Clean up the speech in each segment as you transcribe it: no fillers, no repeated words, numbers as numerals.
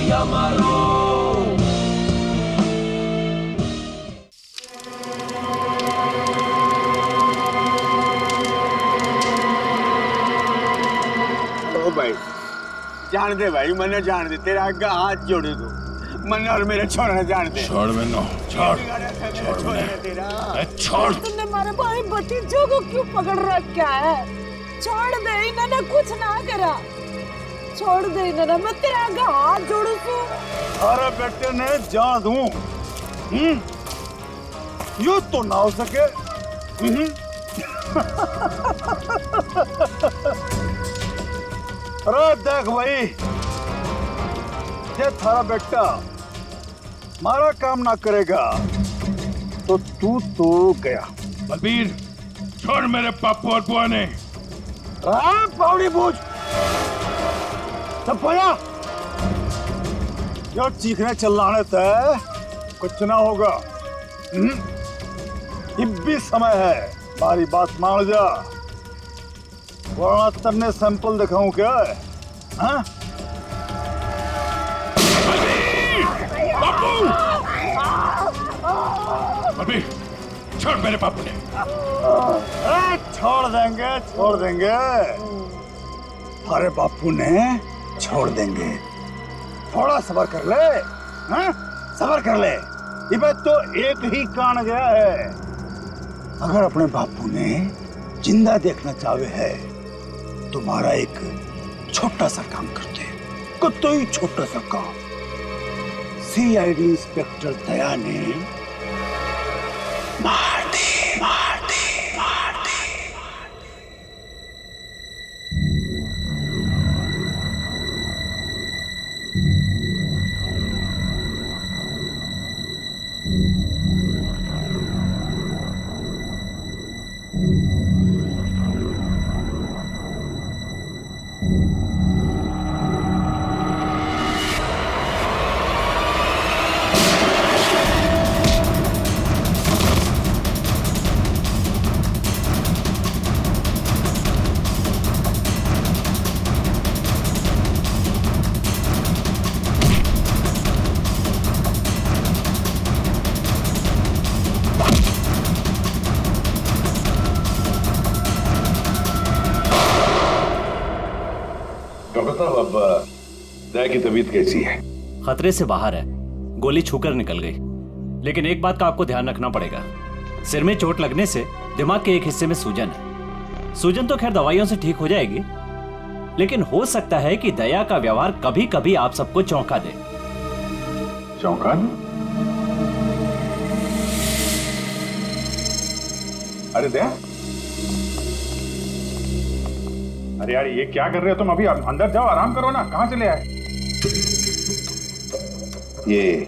या मरो। ओ भाई जान दे भाई, मने जान दे, तेरा आगे हाथ जोड़े दो, मन्ना और मेरे छोड़ना जान दे। छोड़ मैंने, छोड़ छोड़। तुमने हमारे भाई भतीजों को क्यों पकड़ रखा है? छोड़ दे, इन्होंने कुछ ना करा, छोड़ दे इन्होंने, मैं तेरे आगे हाथ जोड़ू तू। अरे बेटे ने जान दूं, यूं तो ना हो सके। अरे देख भाई, ये थारा बेटा हमारा काम ना करेगा तो तू तो गया। बलबीर छोड़ मेरे पापू और बुआ ने। पावड़ी बूझ सब पाया, जो चीखने चिल्लाने तय कुछ ना होगा। अब भी समय है, हमारी बात मान जा, वरना तन्ने सैंपल दिखाऊं क्या? हाँ? बलबीर छोड़ मेरे पापू ने। छोड़ देंगे, छोड़ देंगे, अरे बापू ने छोड़ देंगे। थोड़ा सब्र कर ले, हाँ? सब्र कर ले, ये तो एक ही कान गया है। अगर अपने बापू ने जिंदा देखना चाहे है, तुम्हारा एक छोटा सा काम करते, कोई छोटा सा काम। सीआईडी इंस्पेक्टर दया ने मार दे, मार दे, मार दे। डॉक्टर साहब अब दया की तबीयत कैसी है? खतरे से बाहर है, गोली छूकर निकल गई। लेकिन एक बात का आपको ध्यान रखना पड़ेगा, सिर में चोट लगने से दिमाग के एक हिस्से में सूजन है। सूजन तो खैर दवाइयों से ठीक हो जाएगी, लेकिन हो सकता है कि दया का व्यवहार कभी कभी आप सबको चौंका दे। चौंका दे? अरे दया, अरे यार ये क्या कर रहे हो तुम? अभी अंदर जाओ, आराम करो ना, कहाँ चले आए? ये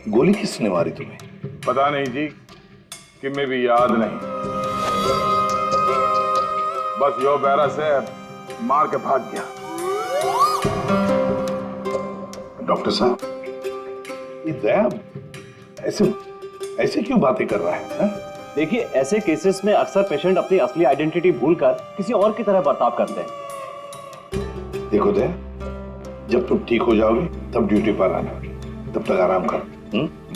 गोली किसने मारी तुम्हें? पता नहीं जी, कि मैं भी याद नहीं, बस यो बैरा से मार के भाग गया। डॉक्टर साहब, ये दया ऐसे ऐसे क्यों बातें कर रहा है? देखिए, ऐसे केसेस में अक्सर पेशेंट अपनी असली आइडेंटिटी भूलकर किसी और की तरह बर्ताव करते हैं। देखो दया, जब तुम ठीक हो जाओगे तब ड्यूटी पर आना, तब तक आराम करो।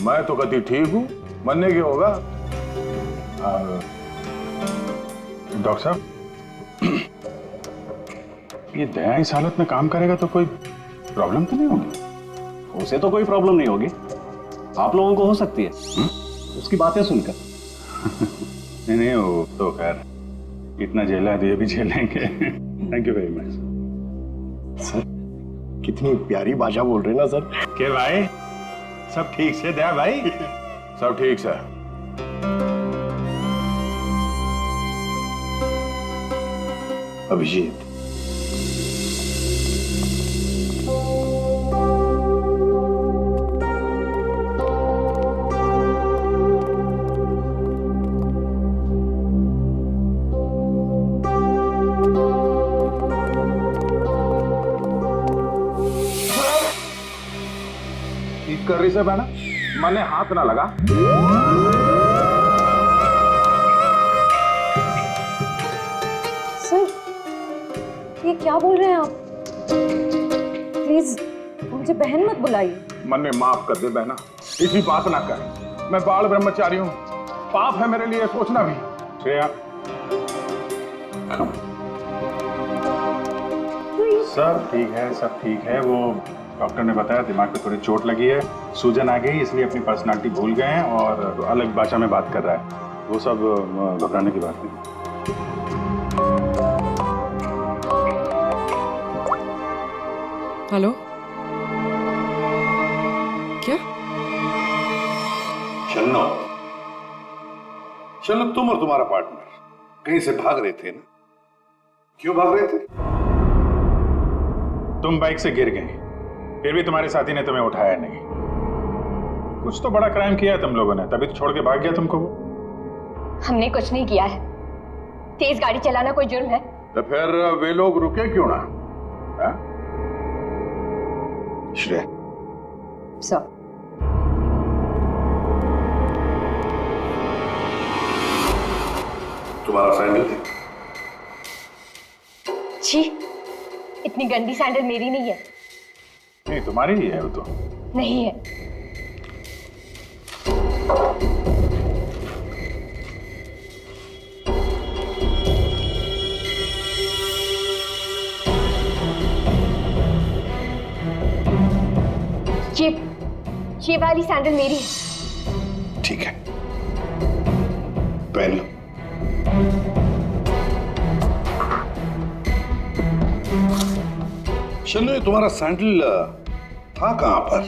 मैं तो कभी ठीक हूँ, मरने की होगा। डॉक्टर साहब, ये दया इस हालत में काम करेगा तो कोई प्रॉब्लम तो नहीं होगी? उसे तो कोई प्रॉब्लम नहीं होगी, आप लोगों को हो सकती है उसकी बातें सुनकर। नहीं नहीं, वो तो खैर इतना झेला है तो ये भी झेलेंगे। Thank you very much sir. कितनी प्यारी भाषा बोल रहे हैं ना सर। के भाई सब ठीक से? दया भाई सब ठीक से। अभिजीत, कर रही से बहना, मैंने हाथ ना लगा। सर, ये क्या बोल रहे हैं आप? प्लीज मुझे बहन मत बुलाइए। मन ने माफ कर दे बहना, इसी बात ना कर। मैं बाल ब्रह्मचारी हूँ, पाप है मेरे लिए सोचना भी। श्रेया, सब ठीक है, सब ठीक है। वो डॉक्टर ने बताया दिमाग पे थोड़ी चोट लगी है, सूजन आ गई, इसलिए अपनी पर्सनालिटी भूल गए हैं और अलग भाषा में बात कर रहा है। वो सब घबराने की बात नहीं। हेलो, क्या? शन्नो, शन्नो तुम और तुम्हारा पार्टनर कहीं से भाग रहे थे ना? क्यों भाग रहे थे? तुम बाइक से गिर गए, फिर भी तुम्हारे साथी ने तुम्हें उठाया नहीं। कुछ तो बड़ा क्राइम किया है तुम लोगों ने, तभी तो छोड़ के भाग गया तुमको वो। हमने कुछ नहीं किया है। तेज गाड़ी चलाना कोई जुर्म है? तो फिर वे लोग रुके क्यों ना? हा? श्रेया, सर, तुम्हारा सैंडल है? छी, इतनी गंदी सैंडल मेरी नहीं है। नहीं, तुम्हारी ही है वो तो। नहीं है। ये वाली सैंडल मेरी है। ठीक है, पहन लो। शन्नो, ये तुम्हारा सैंडल था कहां पर?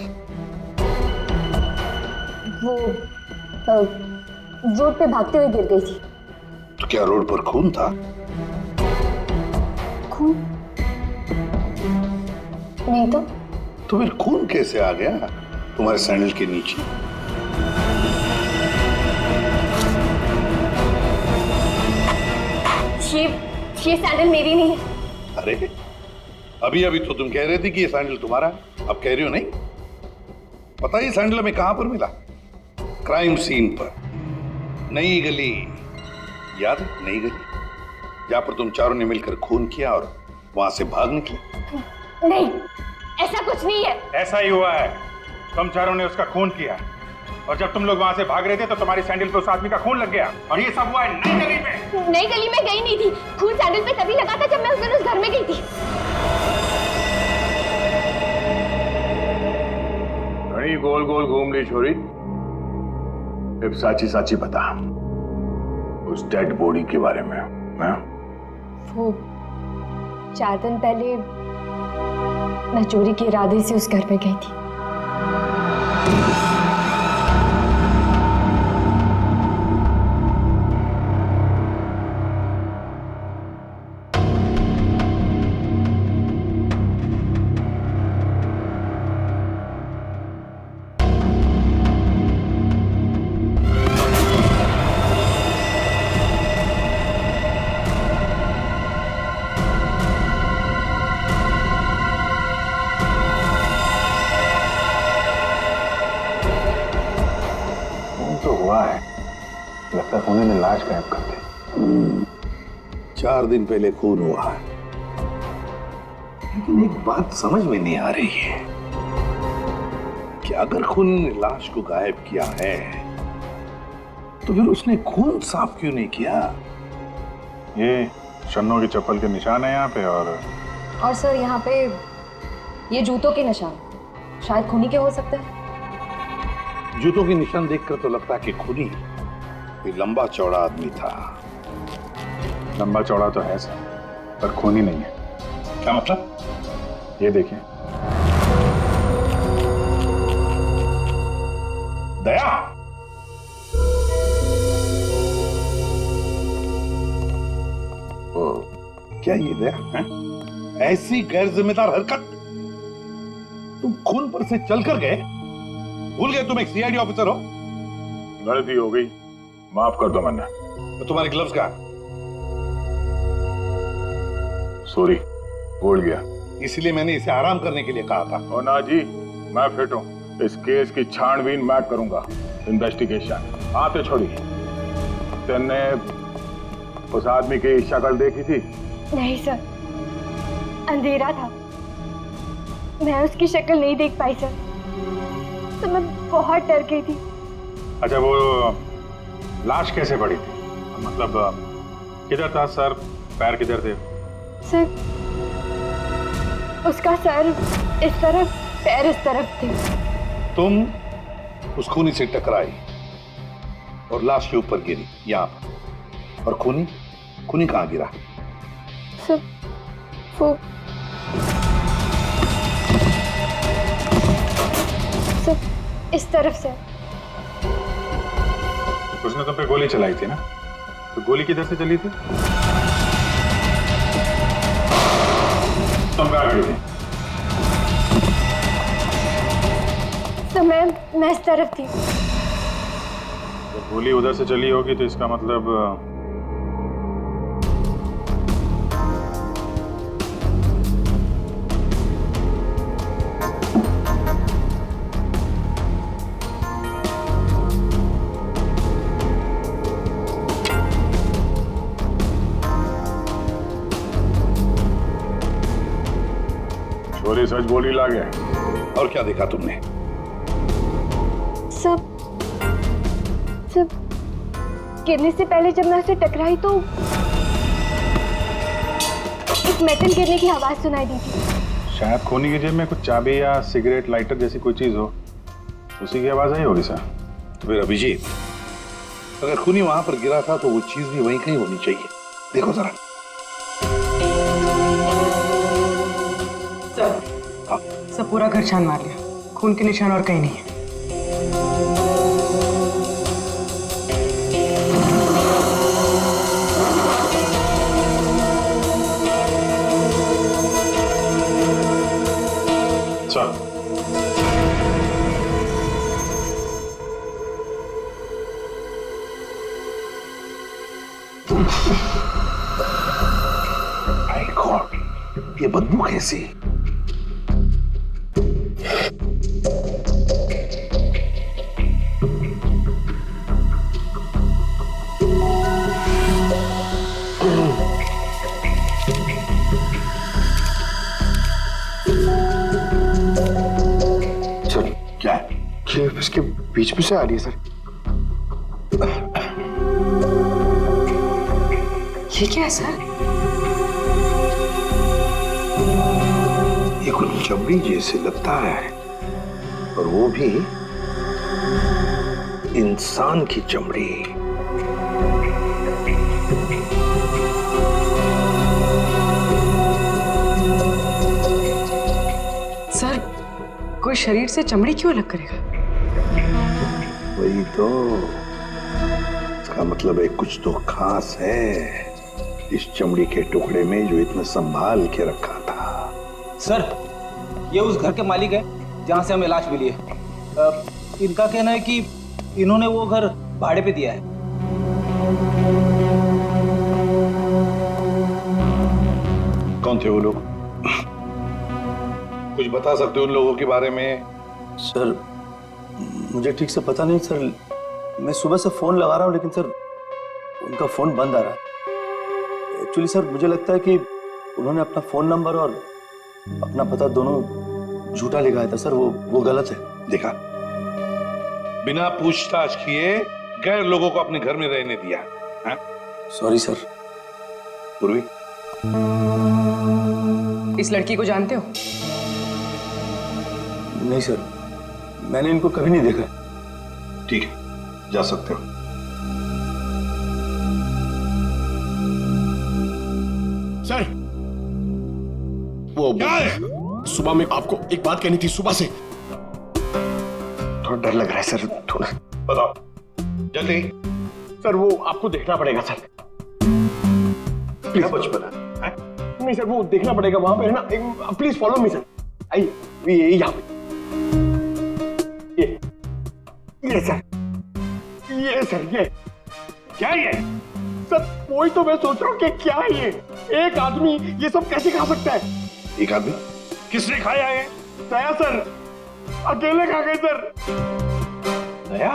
वो रोड पे भागते हुए गिर गई थी। तो क्या रोड पर खून था? खून? नहीं तो। तो फिर खून कैसे आ गया तुम्हारे सैंडल के नीचे? ये सैंडल मेरी नहीं है। अरे अभी अभी तो तुम कह रहे थे कि ये सैंडल तुम्हारा है, अब कह रही हो नहीं? पता है सैंडल हमें कहां पर मिला? क्राइम सीन पर, नई गली। याद है नई गली, जहां पर तुम चारों ने मिलकर खून किया और वहां से भाग निकले? नहीं, ऐसा कुछ नहीं है। ऐसा ही हुआ है, तुम चारों ने उसका खून किया और जब तुम लोग वहां से भाग रहे थे तो तुम्हारी सैंडल पे उस आदमी का खून लग गया और ये सब हुआ है नई गली पे। नई गली में गई नहीं थी, खून सैंडल पे तभी लगा था जब मैं उस दिन उस घर में गई थी। घड़ी गोल गोल घूम ली छोरी। अब साची साची बता उस डेड बॉडी के बारे में। हाँ? वो 4 दिन पहले मैं चोरी के इरादे से उस घर में गई थी। लगता है उन्होंने लाश गायब कर दी। 4 दिन पहले खून हुआ है, लेकिन एक बात समझ में नहीं आ रही है कि अगर खून ने लाश को गायब किया है तो फिर उसने खून साफ क्यों नहीं किया? ये शन्नो की चप्पल के निशान है यहाँ पे और सर यहाँ पे ये जूतों के निशान, शायद खूनी के हो सकते हैं। जूतों के निशान देखकर तो लगता है कि खूनी कोई लंबा चौड़ा आदमी था। लंबा चौड़ा तो है सर, पर खूनी नहीं है। क्या मतलब? ये देखिए। दया, क्या ये दया है? ऐसी गैर जिम्मेदार हरकत? तुम खून पर से चलकर गए? भूल गए तुम एक सीआईडी ऑफिसर हो? गलती हो गई, माफ कर दो मन्ना। तो तुम्हारे ग्लव्स कहाँ? सॉरी, भूल गया। इसलिए मैंने इसे आराम करने के लिए कहा था। और ना जी, मैं फिट हूँ। इस केस की छानबीन मैं करूंगा, इन्वेस्टिगेशन। आते छोड़िए। तुमने उस आदमी की शक्ल देखी थी? नहीं सर, अंधेरा था। मैं उसकी शक्ल नहीं देख पाई सर, तो मैं बहुत डर गई थी। अच्छा, वो लाश कैसे पड़ी थी? मतलब किधर था सर, पैर किधर थे? सर, उसका सर इस तरफ, पैर इस तरफ थे। तुम उस खूनी से टकराई और लाश के ऊपर गिरी यहाँ पर, और खूनी खूनी कहाँ गिरा? सर, वो सर इस तरफ से। उसने तुम पे गोली चलाई थी ना, तो गोली किधर से चली थी? तुम कहाँ खड़ी थी? तो मैं इस तरफ थी। जब गोली उधर से चली होगी तो इसका मतलब छोरी सच बोली लागे। और क्या देखा तुमने? सब गिरने से पहले जब मैं उसे टकराई तो एक मेटल गिरने की आवाज सुनाई दी थी। शायद खूनी की जेब में कुछ चाबी या सिगरेट लाइटर जैसी कोई चीज हो, उसी की आवाज आई होगी सर। तो फिर अभिजीत, अगर खूनी वहां पर गिरा था तो वो चीज भी वहीं कहीं होनी चाहिए। देखो जरा। सब पूरा घर छान मार लिया, खून के निशान और कहीं नहीं है। सर, माय गॉड, ये बदबू कैसी? क्या है? ये इसके बीच में से आ रही है सर। ये क्या है सर? ये कुछ चमड़ी जैसे लगता है, और वो भी इंसान की चमड़ी। सर, कोई शरीर से चमड़ी क्यों अलग करेगा? वही तो, इसका मतलब है कुछ तो खास है इस चमड़ी के टुकड़े में जो इतना संभाल के रखा था। सर, ये उस घर के मालिक है जहां से हमें लाश मिली है। इनका कहना है कि इन्होंने वो घर भाड़े पे दिया है। कौन थे वो लोग? कुछ बता सकते हो उन लोगों के बारे में? सर, मुझे ठीक से पता नहीं सर। मैं सुबह से फोन लगा रहा हूँ लेकिन सर उनका फोन बंद आ रहा है। एक्चुअली सर मुझे लगता है कि उन्होंने अपना फोन नंबर और अपना पता दोनों झूठा लिखा था सर। वो गलत है। देखा, बिना पूछताछ किए गैर लोगों को अपने घर में रहने दिया। Sorry sir. पूर्वी, इस लड़की को जानते हो? नहीं सर, मैंने इनको कभी नहीं देखा। ठीक है, जा सकते हो। सर, वो क्या है? सुबह में आपको एक बात कहनी थी। सुबह से थोड़ा डर लग रहा है सर, थोड़ा। बताओ जल्दी। सर, वो आपको देखना पड़ेगा सर। क्या बचपन है? नहीं सर, वो देखना पड़ेगा वहां पे है ना। Please follow me sir. आइए, ये यहाँ पे। ये सर, ये सर, ये क्या है? सर, वही तो मैं सोच रहा हूँ कि क्या है ये। एक आदमी ये सब कैसे खा सकता है? एक आदमी? किसने खाया है? दया सर, अकेले खा गए सर। दया?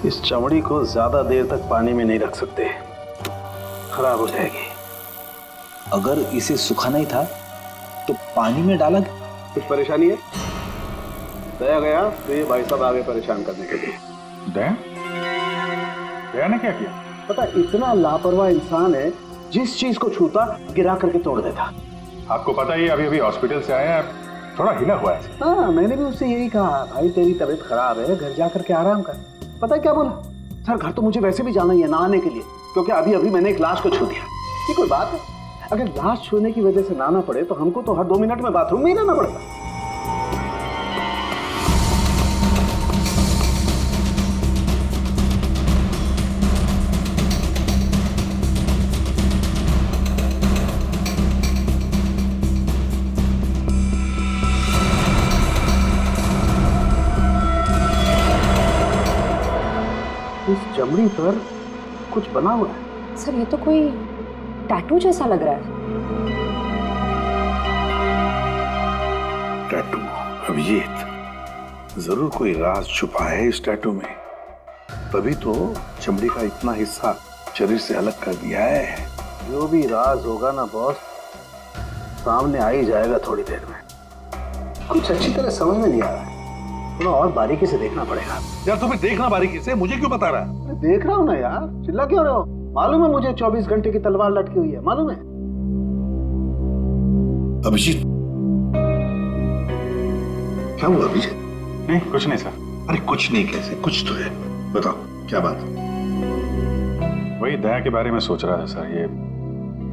इस चमड़ी को ज्यादा देर तक पानी में नहीं रख सकते, खराब हो जाएगी। अगर इसे सुखाना ही था तो पानी में डाला। कुछ परेशानी है? दया गया तो ये भाई साहब आगे परेशान करने के लिए। दया? दया ने क्या किया? पता, इतना लापरवाह इंसान है, जिस चीज को छूता गिरा करके तोड़ देता। आपको पता ही अभी अभी हॉस्पिटल से आया है, थोड़ा हिला हुआ है। हाँ, मैंने भी उससे यही कहा, भाई तेरी तबीयत खराब है, घर जा करके आराम कर। पता है क्या बोला? सर घर तो मुझे वैसे भी जाना ही है नहाने के लिए, क्योंकि अभी अभी मैंने एक लाश को छू दिया। ये कोई बात है? अगर लाश छूने की वजह से नहाना पड़े तो हमको तो हर 2 मिनट में बाथरूम में ही रहना पड़ेगा। इस चमड़ी पर कुछ बना हुआ है। सर ये तो कोई टैटू जैसा लग रहा है। टैटू? अभिजीत, जरूर कोई राज छुपा है इस टैटू में, तभी तो चमड़ी का इतना हिस्सा शरीर से अलग कर दिया है। जो भी राज होगा ना बॉस, सामने आ ही जाएगा थोड़ी देर में। कुछ अच्छी तरह समझ में नहीं आ रहा है, थोड़ा और बारीकी से देखना पड़ेगा। यार तुम्हें देखना बारीकी से, मुझे क्यों बता रहा है? देख रहा हूँ ना यार, चिल्ला क्यों रहे हो? मालूम है मुझे 24 घंटे की तलवार लटकी हुई है, मालूम है। अभिजीत, क्या हुआ अभिजीत? नहीं कुछ नहीं सर। अरे कुछ नहीं कैसे? कुछ तो है, बताओ क्या बात? वही दया के बारे में सोच रहा था सर। ये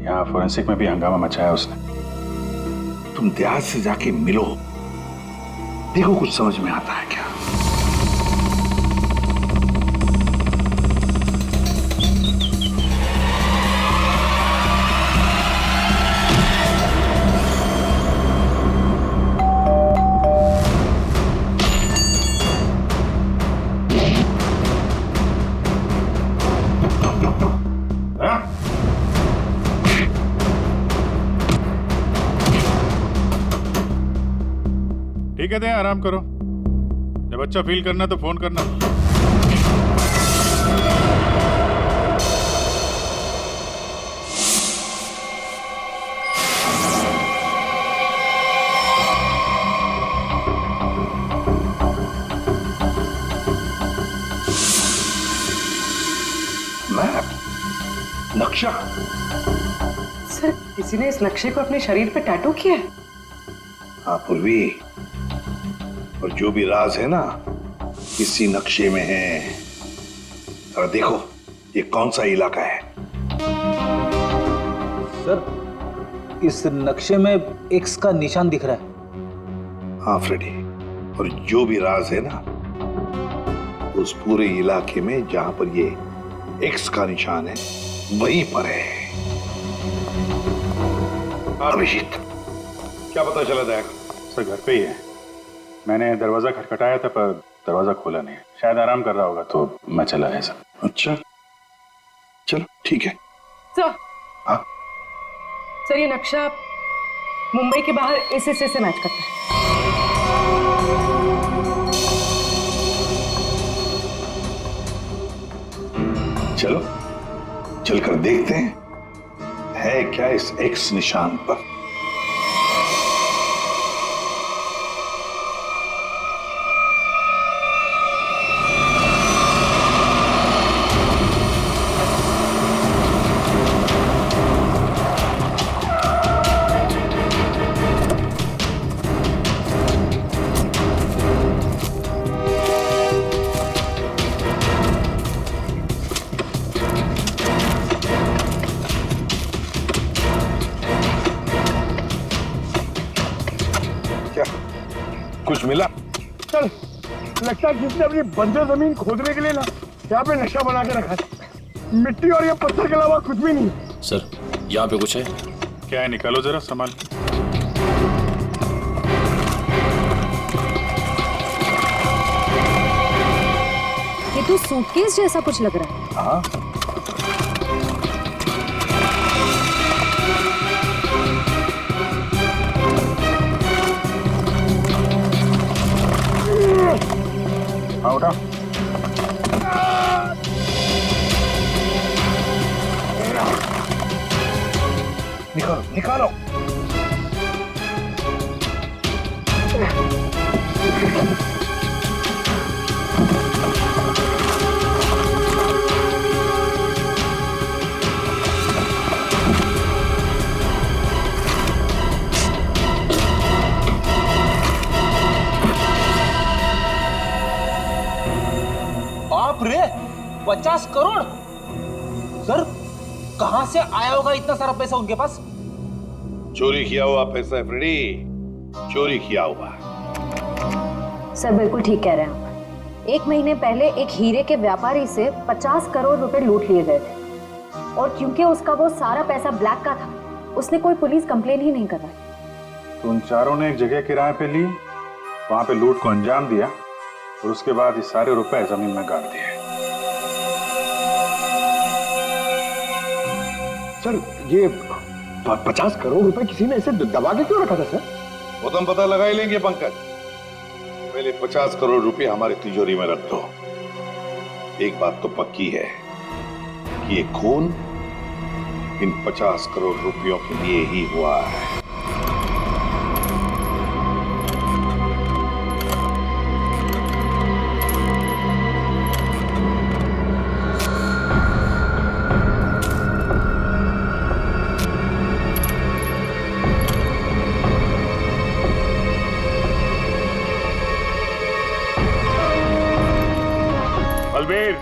यहाँ फोरेंसिक में भी हंगामा मचाया उसने। तुम दया से जाके मिलो, देखो कुछ समझ में आता है क्या। ठीक है दया, आराम करो। जब अच्छा फील करना तो फोन करना। मैप? नक्शा? सर किसी ने इस नक्शे को अपने शरीर पे टैटू किया है। हाँ पूर्वी, और जो भी राज है ना इसी नक्शे में है। जरा देखो ये कौन सा इलाका है। सर इस नक्शे में एक्स का निशान दिख रहा है। हाँ फ्रेडी, और जो भी राज है ना उस पूरे इलाके में जहां पर ये एक्स का निशान है वहीं पर है। अभिजीत, क्या पता चला दया? सर घर पे ही है। मैंने दरवाजा खटखटाया था पर दरवाजा खोला नहीं। शायद आराम कर रहा होगा तो मैं चला आया सर। अच्छा चलो ठीक है। सर, हाँ सर ये नक्शा मुंबई के बाहर इस हिस्से से मैच करता है। चलो चलकर देखते हैं है क्या इस एक्स निशान पर। कुछ मिला? चल, लगता है किसने अपनी बंजर जमीन खोदने के लिए ना यहाँ पे नक्शा बना के रखा है। मिट्टी और ये पत्थर के अलावा कुछ भी नहीं। सर यहाँ पे कुछ है? क्या है, निकालो जरा सामान। ये तो सूटकेस जैसा कुछ लग रहा है। हाँ हाँ उठा। निकालो। बाप रे, 50 करोड़। सर, कहां से आया होगा इतना सारा पैसा उनके पास? चोरी किया हुआ पैसा है फ्रेडी, चोरी किया हुआ। सर बिल्कुल ठीक कह रहे हैं आप। 1 महीने पहले एक हीरे के व्यापारी से 50 करोड़ रुपए लूट लिए गए थे और क्योंकि उसका वो सारा पैसा ब्लैक का था, उसने कोई पुलिस कंप्लेन ही नहीं करवाई। तो उन चारों ने एक जगह किराए पे ली, वहां पे लूट को अंजाम दिया और उसके बाद ये सारे रुपए जमीन में गाड़ दिए। सर ये 50 करोड़ रुपए किसी ने ऐसे दबा के क्यों रखा था सर? वो तो हम पता लगा ही लेंगे पंकज। पहले 50 करोड़ रुपए हमारी तिजोरी में रख दो। एक बात तो पक्की है कि ये खून इन 50 करोड़ रुपयों के लिए ही हुआ है। बलबीर,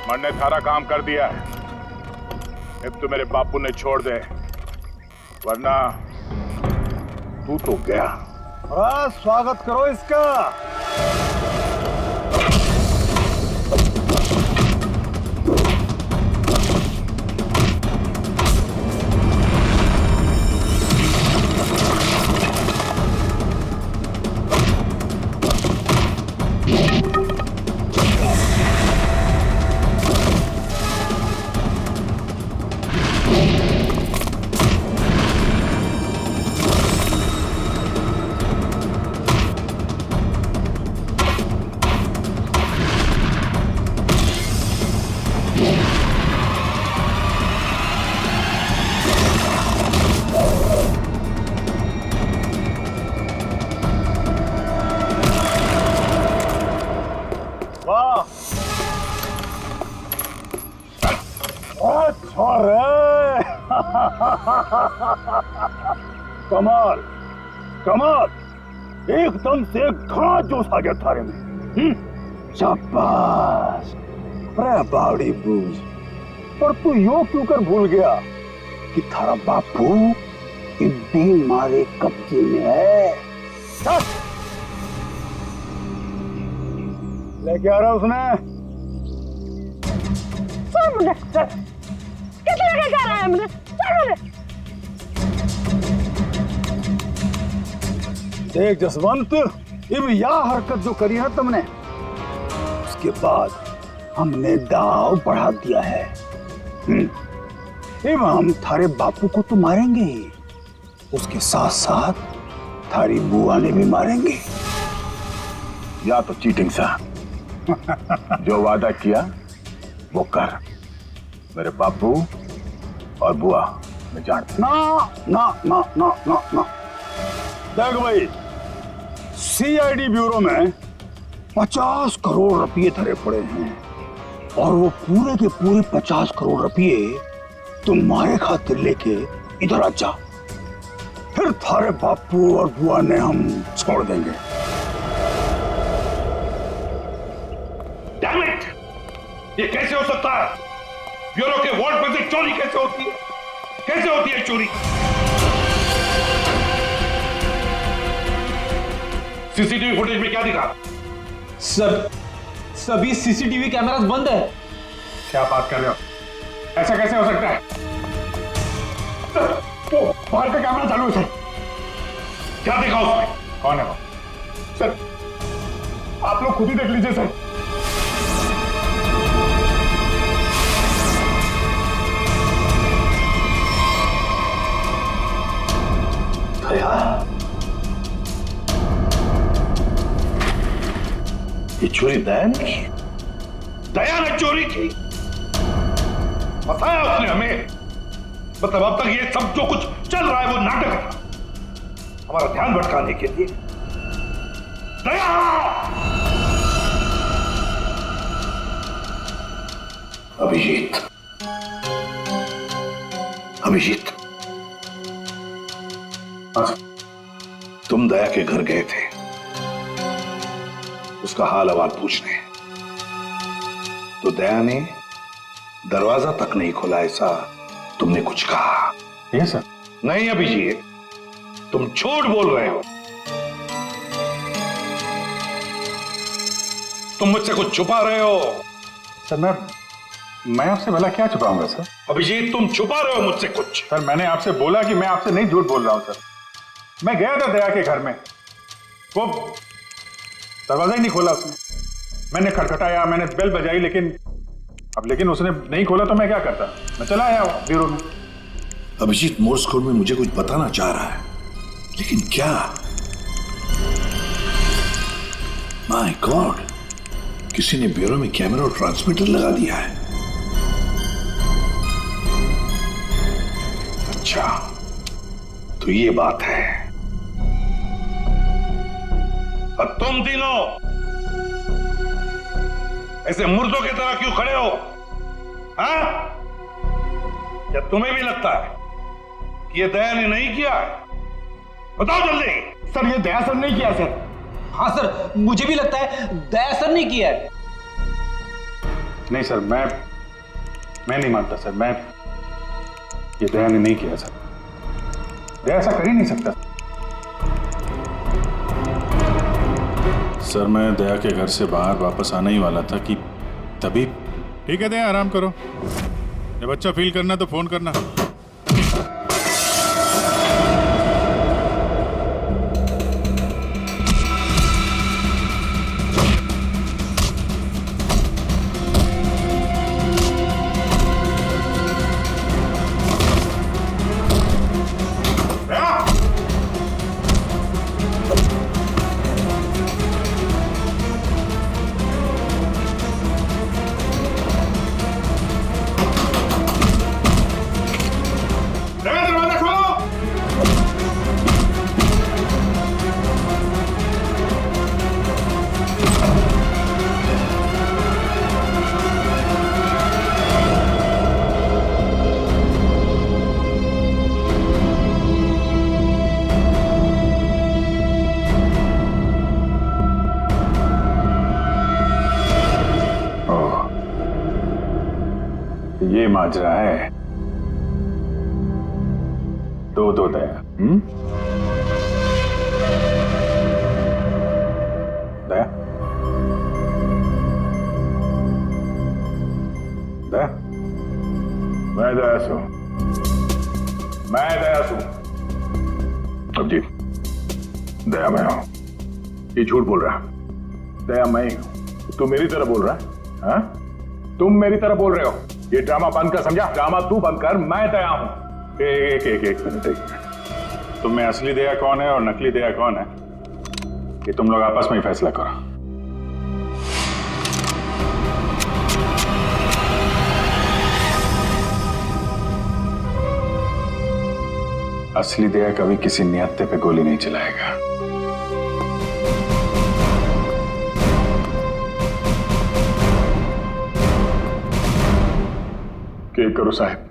मैंने सारा काम कर दिया है। अब तो मेरे बापू ने छोड़ दे, वरना तू तो गया। स्वागत करो इसका। कमाल कमाल, एकदम से घना जोश आ गया थारे में। शाबाश। अरे बावड़ी बूझ, पर तू यो क्यों कर भूल गया कि थारा बापू इतनी मारे कब्जे में है। लेके आ रहा उसने। कितने लेके आ रहा है हमने? देख जसवंत, अब यह हरकत जो करी है तुमने, उसके बाद हमने दाव बढ़ा दिया है। अब हम थारे बापू को तो मारेंगे ही, उसके साथ साथ थारी बुआ ने भी मारेंगे। या तो चीटिंग सा जो वादा किया वो कर। मेरे बापू और बुआ मैं जानता। ना ना ना ना ना ना। देख भाई, सीआईडी ब्यूरो में 50 करोड़ रुपये धरे पड़े हैं और वो पूरे के पूरे 50 करोड़ रुपये तुम्हारे खातिर लेके इधर आ जा, फिर थारे बापू और बुआ ने हम छोड़ देंगे। Damn it! ये कैसे हो सकता है? ब्यूरो के वार्ड में से चोरी कैसे होती है? कैसे होती है चोरी? सीसीटीवी फुटेज में क्या दिखा? सर, सभी सीसीटीवी कैमरास बंद है। क्या बात कर रहे हो? ऐसा कैसे हो सकता है? सर, वो बाहर का कैमरा चालू है सर। क्या देखा उसमें? कौन है वो? सर, आप लोग खुद ही देख लीजिए सर। ये चोरी दया ने की? दया ने चोरी की? बताया उसने हमें मतलब अब तक ये सब जो कुछ चल रहा है वो नाटक था, हमारा ध्यान भटकाने के लिए। दया! अभिजीत, अभिजीत, तुम दया के घर गए थे उसका हाल अहवाल पूछने, तो दया ने दरवाजा तक नहीं खोला, ऐसा तुमने कुछ कहा? Yes sir. नहीं अभिजीत, तुम झूठ बोल रहे हो। तुम मुझसे कुछ छुपा रहे हो। सर मैं आपसे भला क्या छुपाऊंगा सर? अभिजीत, तुम छुपा रहे हो मुझसे कुछ। सर मैंने आपसे बोला कि मैं आपसे नहीं झूठ बोल रहा हूं सर। मैं गया था दया के घर में, वो दरवाजा ही नहीं खोला उसने। मैंने खटखटाया, मैंने बेल बजाई, लेकिन उसने नहीं खोला तो मैं क्या करता? मैं चला आया ब्यूरो में। अभिजीत मोर्स कोड में मुझे कुछ बताना चाह रहा है, लेकिन क्या? माय गॉड, किसी ने ब्यूरो में कैमरा और ट्रांसमीटर लगा दिया है। अच्छा, तो ये बात है। और तुम तीनों ऐसे मुर्दों की तरह क्यों खड़े हो? हाँ? क्या तुम्हें भी लगता है कि ये दया ने नहीं किया है? बताओ जल्दी। सर ये दया सर नहीं किया सर। हाँ सर, मुझे भी लगता है दया सर ने किया है। नहीं सर, मैं नहीं मानता सर। ये दया ने नहीं किया सर। दया ऐसा कर ही नहीं सकता सर। मैं दया के घर से बाहर वापस आने ही वाला था कि तभी। ठीक है दया, आराम करो। जब अच्छा फील करना तो फोन करना। ये माजरा है। दो दया। दया, दया, मैं दया सू। अब जी, दया मैं हूं। ये झूठ बोल रहा है। दया मैं ही हूं। तू मेरी तरह बोल रहा है? हाँ? तुम मेरी तरह बोल रहे हो। ये ड्रामा बंद कर, समझा? ड्रामा तू बंद कर, मैं दया हूं। एक मिनट। तुम में असली दया कौन है और नकली दया कौन है, ये तुम लोग आपस में ही फैसला करो। असली दया कभी किसी नियत्ते पे गोली नहीं चलाएगा। क्या करो साहब,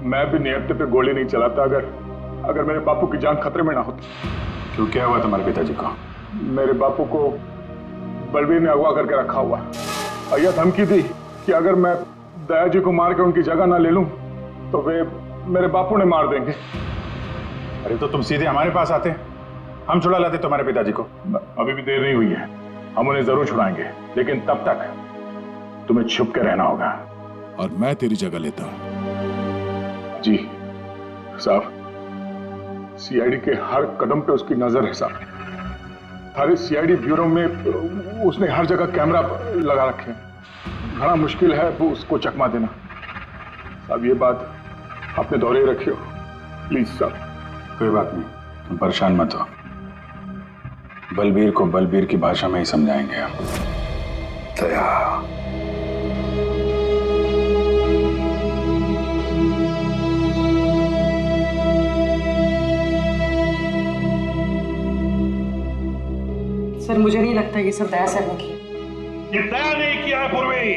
मैं भी नियत्ते पे गोली नहीं चलाता अगर मेरे बापू की जान खतरे में ना होती। क्यों, क्या हुआ तुम्हारे पिताजी को? मेरे बापू को बलबीर ने अगवा करके रखा हुआ। यह धमकी दी कि अगर मैं दया जी को मार के उनकी जगह ना ले लूं तो वे मेरे बापू ने मार देंगे। अरे तो तुम सीधे हमारे पास आते, हम छुड़ा लाते तुम्हारे पिताजी को। अभी भी देर नहीं हुई है, हम उन्हें जरूर छुड़ाएंगे, लेकिन तब तक तुम्हें छुप के रहना होगा। और मैं तेरी जगह लेता हूं। जी साहब, सीआईडी के हर कदम पे उसकी नजर है साहब। सारे सीआईडी ब्यूरो में उसने हर जगह कैमरा लगा रखे हैं। बड़ा मुश्किल है वो उसको चकमा देना। साहब ये बात अपने दौरे रखियो प्लीज साहब। कोई बात नहीं, तुम परेशान मत हो। बलबीर को बलबीर की भाषा में ही समझाएंगे हम। दया, मुझे नहीं लगता ये सब दया सर ने की। ये दया नहीं किया है पूर्वी,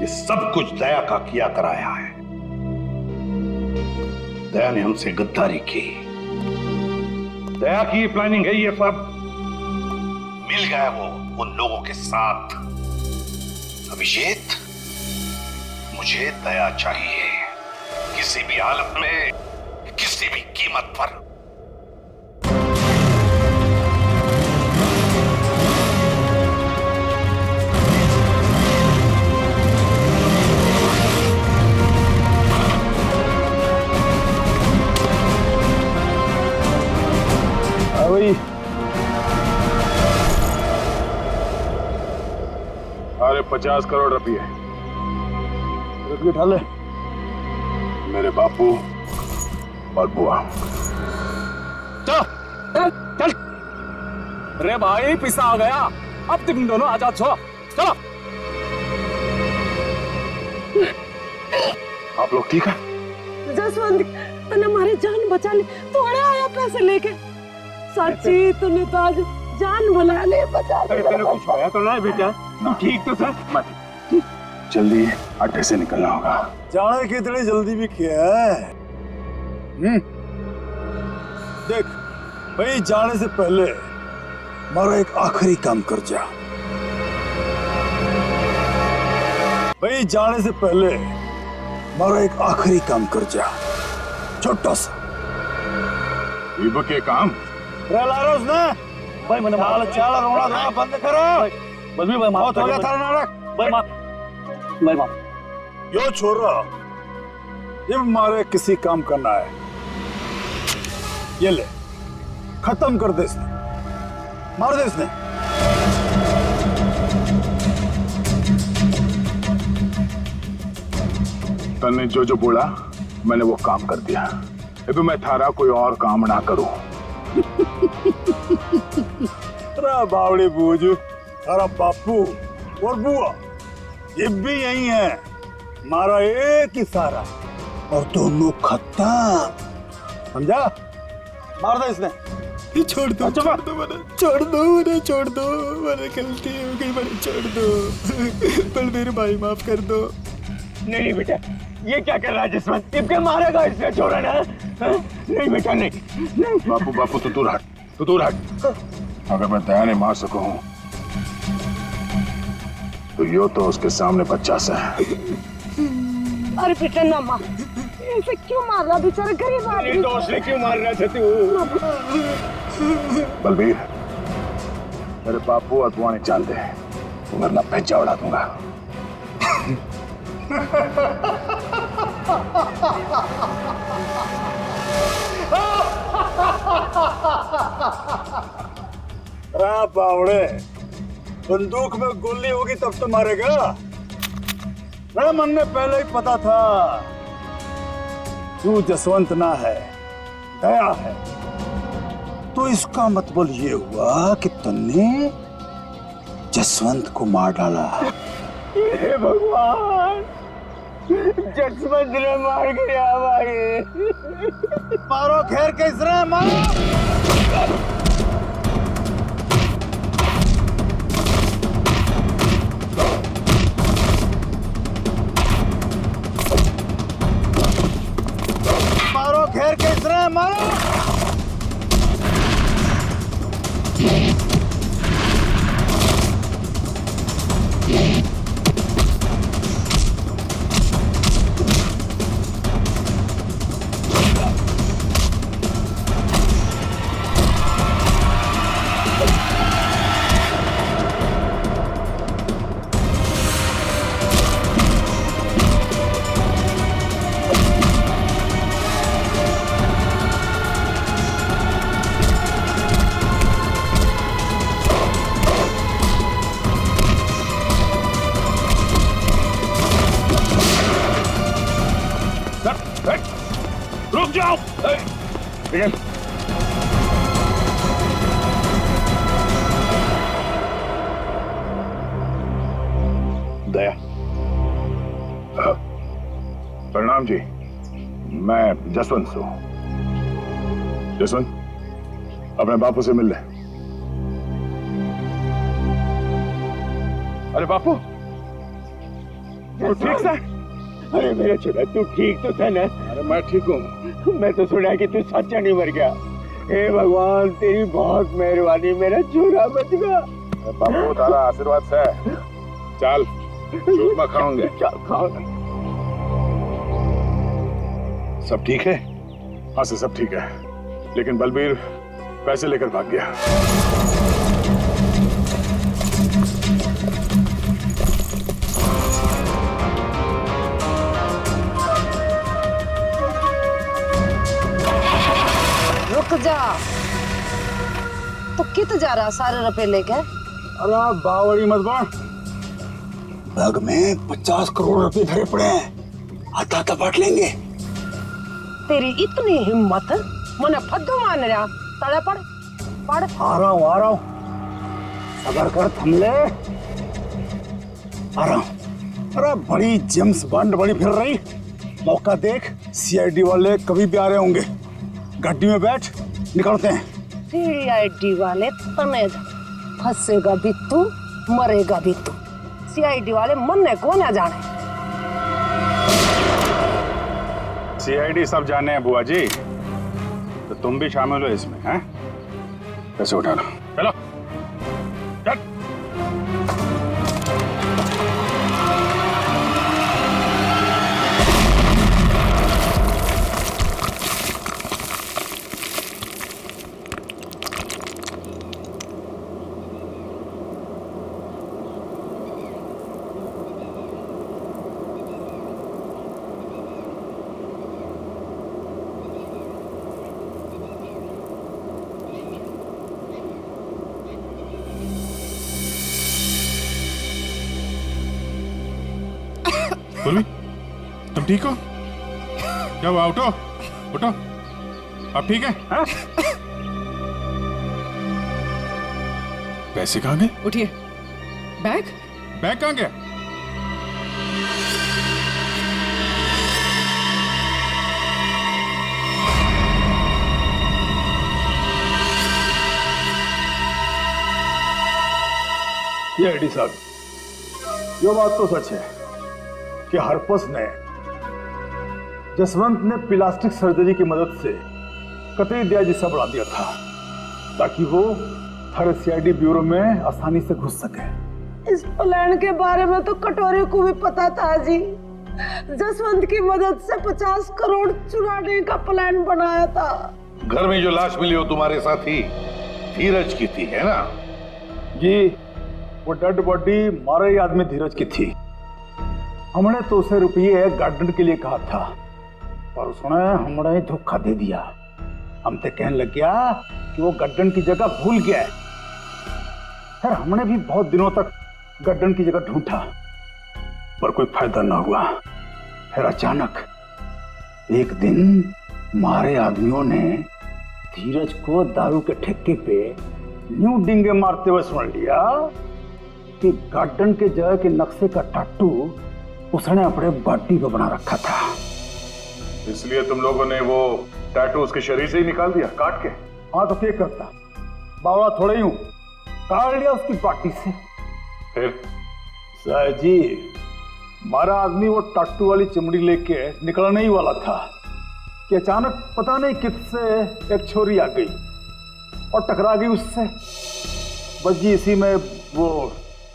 ये सब कुछ दया का किया कराया है। दया ने हमसे गद्दारी की, दया की प्लानिंग है ये सब। मिल गया वो उन लोगों के साथ। अभिजीत, मुझे दया चाहिए, किसी भी हालत में, किसी भी कीमत पर। अरे 50 करोड़ रुपये उठा ले। मेरे बापू और बुआ। चल। अरे भाई पिसा आ गया, अब तुम दोनों आजाद हो। चलो। आप लोग ठीक है? जसवंत, तूने हमारी जान बचा ली, थोड़े आया पैसे लेके। सच्ची तूने तो आज जान बुला ले, बचा ले। तेरे कुछ होया तो ना बेटा? ठीक तो सर? मत जल्दी अड्डे से निकलना होगा। जाने की इतनी जल्दी भी क्या है? देख भाई, जाने से पहले हमारा एक आखिरी काम कर जा। भाई जाने से पहले हमारा एक आखिरी काम कर जा, छोटा सा। इब के काम लारोस ना भाई, मैंने चाल रोना धोना बंद करो। बस भी भाई माफ हो गया था नाटक। भाई माफ, भाई माफ। यो छोरा, ये हमारे किसी काम करना है, ये ले, खत्म कर दे इसने, मार दे इसने। तन्ने जो जो बोला मैंने वो काम कर दिया। अभी मैं थारा कोई और काम ना करूं। अरे बावड़ी बूझ, अरे बापू और बुआ ये भी यही है, हमारा एक ही सारा, और दोनों खत्म, समझा? मार दे इसने। छोड़ दो, छोड़ दो मैंने, छोड़ दो मैंने, छोड़ दो मैंने, गलती हो गई मैंने, छोड़ दो। बलबीर भाई माफ कर दो। नहीं बेटा, ये क्या कर रहा है जसवंत? इब के मारेगा इसने, छोड़ा ना? नहीं बेटा, नहीं। बापू बापू तू दूर हट, तू दूर हट। अगर मैं दया नहीं मार सकूं तो यो तो उसके सामने बच्चा सा है। अरे बेटा ना मार, ऐसे क्यों मार रहा बेचारा गरीब आदमी? दोस्त ने क्यों मार रहा था तू? बलबीर, मेरे बापू और बुआ ने जान दे, वरना भेजा उड़ा दूंगा। बावड़े, बंदूक में गोली होगी तब तो मारेगा। मेरे मन में पहले ही पता था तू जसवंत ना है, दया है। तो इसका मतलब ये हुआ कि तुमने जसवंत को मार डाला। हे भगवान, जसवंत ने मार गया भाई। मारो खैर कैसे मारो। मारो खैर कैसे मारो। रुक जाओ। दया, प्रणाम जी, मैं जसवंत हूँ। जसवंत, अपने बापू से मिल ले। अरे बापू, तू ठीक से? अरे मेरा छोरा, तू ठीक तो था ना? अरे मैं ठीक हूँ। मैं तो सुना कि तू सच्चा नहीं मर गया। हे भगवान, तेरी बहुत मेहरबानी, मेरा छोरा बच गया। बापू तारा आशीर्वाद से चल चूरमा खाओगे। खाओ। सब ठीक है? हाँ सर, सब ठीक है, लेकिन बलबीर पैसे लेकर भाग गया। रुक जा, तो कित जा रहा सारे रुपए लेके? अरे बावड़ी मत बन, बैग में 50 करोड़ रुपए भरे पड़े हैं, आता आता बांट लेंगे। तेरी इतनी हिम्मत, मने फद्दू मान रहा, तड़े पड़ पड़। आ रहा हूँ, सबर कर, थम ले, आ रहा हूँ। अरे बड़ी जेम्स बॉन्ड बड़ी फिर रही, मौका देख, सीआईडी वाले कभी भी आ रहे होंगे। गाड़ी में बैठ, निकलते हैं। सीआईडी वाले तने फंसेगा भी तू, मरेगा भी तू। सीआईडी वाले मरने को ना जाने। सीआईडी सब जाने हैं बुआ जी, तो तुम भी शामिल हो इसमें, हैं? पैसे उठा लो, चलो चल। बोलवी, तुम ठीक हो? क्या हुआ? उठो उठो, अब ठीक है? हाँ? पैसे कहाँ गए? उठिए। बैग बैग कहाँ गया? ये एडी साहब, ये बात तो सच है कि हरपस ने जसवंत ने प्लास्टिक सर्जरी की मदद से कतई ब्याज हिस्सा बढ़ा दिया था ताकि वो हर सीआईडी ब्यूरो में आसानी से घुस सके। इस प्लान के बारे में तो कटोरे को भी पता था जी। जसवंत की मदद से 50 करोड़ चुराने का प्लान बनाया था। घर में जो लाश मिली हो तुम्हारे साथी धीरज की थी, है ना? जी, वो डेड बॉडी मारे ही आदमी धीरज की थी। हमने तो उसे रुपये गार्डन के लिए कहा था, पर उसने हमने धोखा दे दिया। हम तो कहने लग गया कि वो गार्डन की जगह भूल गया है। फिर हमने भी बहुत दिनों तक गार्डन की जगह ढूंढा, पर कोई फायदा ना हुआ। फिर अचानक एक दिन मारे आदमियों ने धीरज को दारू के ठेके पे न्यू डिंगे मारते हुए सुन लिया कि गार्डन के जगह के नक्शे का टाटू उसने अपने बॉडी पे बना रखा था। इसलिए तुम लोगों ने वो टैटू उसके शरीर से ही निकाल दिया, काट के? हाँ, तो क्या करता, बावड़ा थोड़ा ही हूं, काट लिया उसकी बॉडी से। फिर साहब जी, हमारा आदमी वो टाटू वाली चमड़ी लेके निकलने ही वाला था कि अचानक पता नहीं किससे एक छोरी आ गई और टकरा गई उससे। बस जी इसी में वो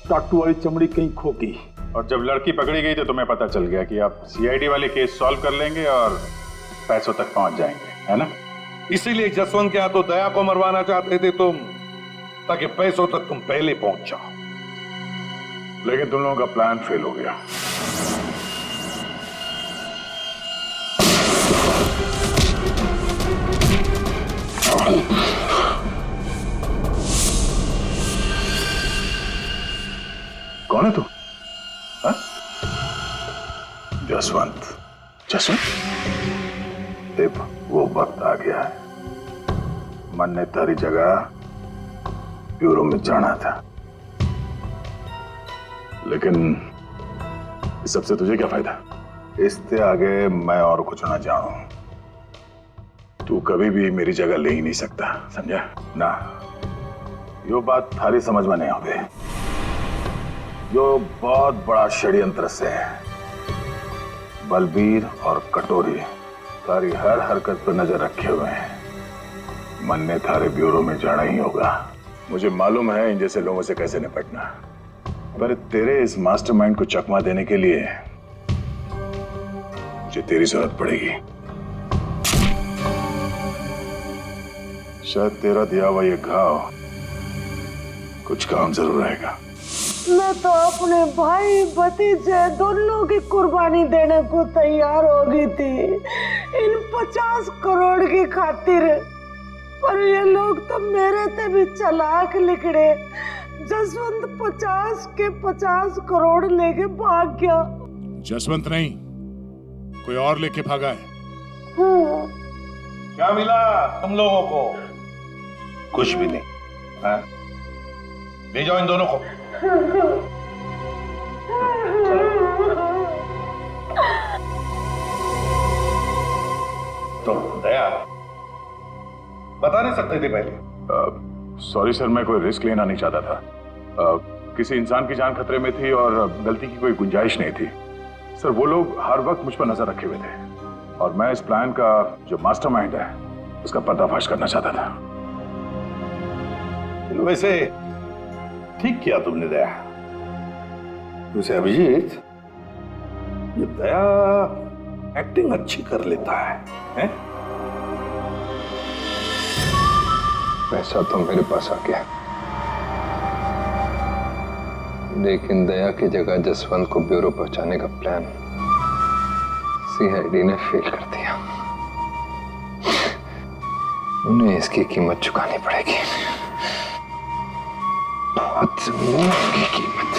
टाटू वाली चमड़ी कहीं खो गई। और जब लड़की पकड़ी गई तो तुम्हें पता चल गया कि आप सीआईडी वाले केस सॉल्व कर लेंगे और पैसों तक पहुंच जाएंगे, है ना? इसीलिए जसवंत के हाथों दया को मरवाना चाहते थे तुम, ताकि पैसों तक तुम पहले पहुंच जाओ। लेकिन तुम लोगों का प्लान फेल हो गया। कौन है तू? हाँ? जसवंत। जसवंत? देव, वो वक्त आ गया है। मन ने तेरी जगह ब्यूरो में जाना था, लेकिन इस सबसे तुझे क्या फायदा? इससे आगे मैं और कुछ ना जानूं। तू कभी भी मेरी जगह ले ही नहीं सकता, समझा ना? यो बात थारी समझ में नहीं आवे। जो बहुत बड़ा षड्यंत्र से बलबीर और कटोरी तारी हर हरकत पर नजर रखे हुए हैं। मन ने थारे ब्यूरो में जाना ही होगा। मुझे मालूम है इन जैसे लोगों से कैसे निपटना, पर तेरे इस मास्टरमाइंड को चकमा देने के लिए मुझे तेरी जरूरत पड़ेगी। शायद तेरा दिया हुआ ये घाव कुछ काम जरूर आएगा। मैं तो अपने भाई भतीजे दोनों की कुर्बानी देने को तैयार हो गई थी इन 50 करोड़ की खातिर, पर ये लोग तो मेरे से भी चालाक निकले। जसवंत 50 के 50 करोड़ लेके भाग गया। जसवंत नहीं, कोई और लेके भागा है। हाँ। क्या मिला तुम लोगों को? कुछ भी नहीं। हाँ? ले जाओ इन दोनों को। तो दया बता नहीं सकते थे पहले? सॉरी सर, मैं कोई रिस्क लेना नहीं चाहता था। किसी इंसान की जान खतरे में थी और गलती की कोई गुंजाइश नहीं थी। सर वो लोग हर वक्त मुझ पर नजर रखे हुए थे और मैं इस प्लान का जो मास्टरमाइंड है उसका पर्दाफाश करना चाहता था। वैसे ठीक किया तुमने दया। वैसे अभिजीत, ये दया एक्टिंग अच्छी कर लेता है? पैसा तो मेरे पास आ गया, लेकिन दया की जगह जसवंत को ब्यूरो पहुंचाने का प्लान सीआईडी ने फेल कर दिया। उन्हें इसकी कीमत चुकानी पड़ेगी, बहुत की कीमत।